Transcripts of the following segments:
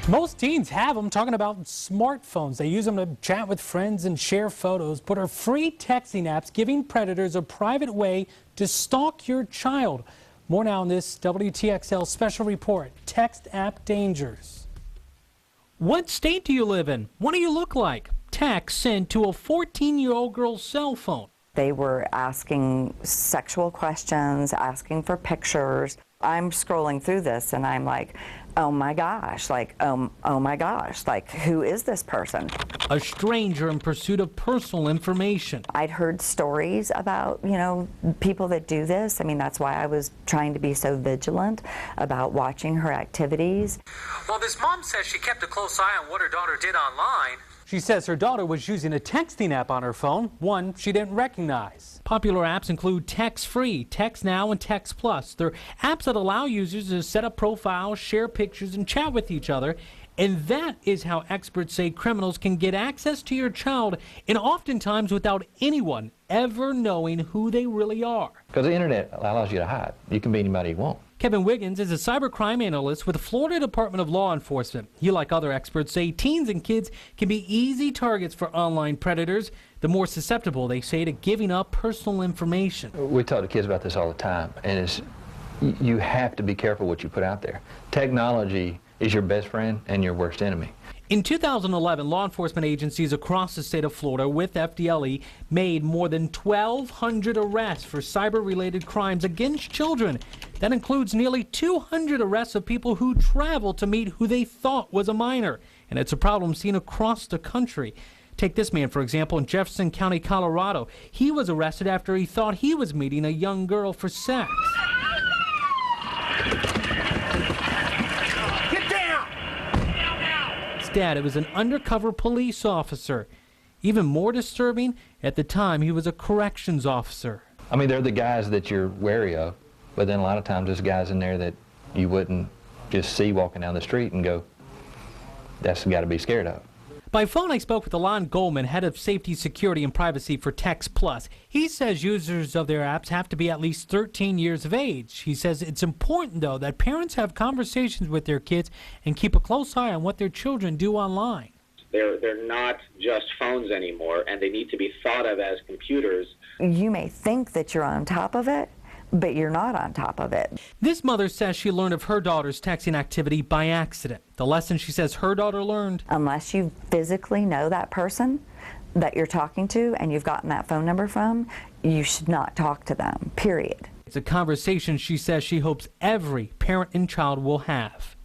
Most teens have them, talking about smartphones. They use them to chat with friends and share photos, but are free texting apps giving predators a private way to stalk your child. More now in this WTXL special report, Text App Dangers. What state do you live in? What do you look like? Text sent to a 14-year-old girl's cell phone. They were asking sexual questions, asking for pictures. I'm scrolling through this and I'm like, oh my gosh, like, oh my gosh, like, who is this person? A stranger in pursuit of personal information. I'd heard stories about, people that do this. I mean, that's why I was trying to be so vigilant about watching her activities. Well, this mom says she kept a close eye on what her daughter did online. She says her daughter was using a texting app on her phone, one she didn't recognize. Popular apps include Text Free, Text Now, and Text Plus. They're apps that allow users to set up profiles, share pictures, and chat with each other. And that is how experts say criminals can get access to your child, and oftentimes without anyone ever knowing who they really are. Because the internet allows you to hide. You can be anybody you want. Kevin Wiggins is a cybercrime analyst with the Florida Department of Law Enforcement. He, like other experts, say teens and kids can be easy targets for online predators. The more susceptible, they say, to giving up personal information. We talk to kids about this all the time, and you have to be careful what you put out there. Technology is your best friend and your worst enemy. In 2011, law enforcement agencies across the state of Florida with FDLE made more than 1,200 arrests for cyber-related crimes against children. That includes nearly 200 arrests of people who traveled to meet who they thought was a minor. And it's a problem seen across the country. Take this man, for example, in Jefferson County, Colorado. He was arrested after he thought he was meeting a young girl for sex. Dad, it was an undercover police officer. Even more disturbing, at the time he was a corrections officer. I mean, they're the guys that you're wary of, but then a lot of times there's guys in there that you wouldn't just see walking down the street and go, that's got to be scared of. By phone, I spoke with Alon Goldman, head of safety, security, and privacy for Text Plus. He says users of their apps have to be at least 13 years of age. He says it's important, though, that parents have conversations with their kids and keep a close eye on what their children do online. They're not just phones anymore, and they need to be thought of as computers. You may think that you're on top of it, but you're not on top of it. This mother says she learned of her daughter's texting activity by accident. The lesson she says her daughter learned: unless you physically know that person that you're talking to and you've gotten that phone number from, you should not talk to them, period. It's a conversation she says she hopes every parent and child will have.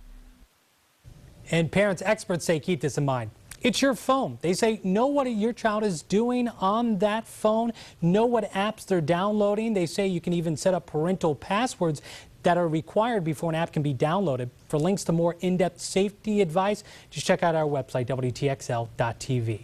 And parents, experts say keep this in mind. It's your phone. They say know what your child is doing on that phone, know what apps they're downloading. They say you can even set up parental passwords that are required before an app can be downloaded. For links to more in-depth safety advice, just check out our website, WTXL.tv.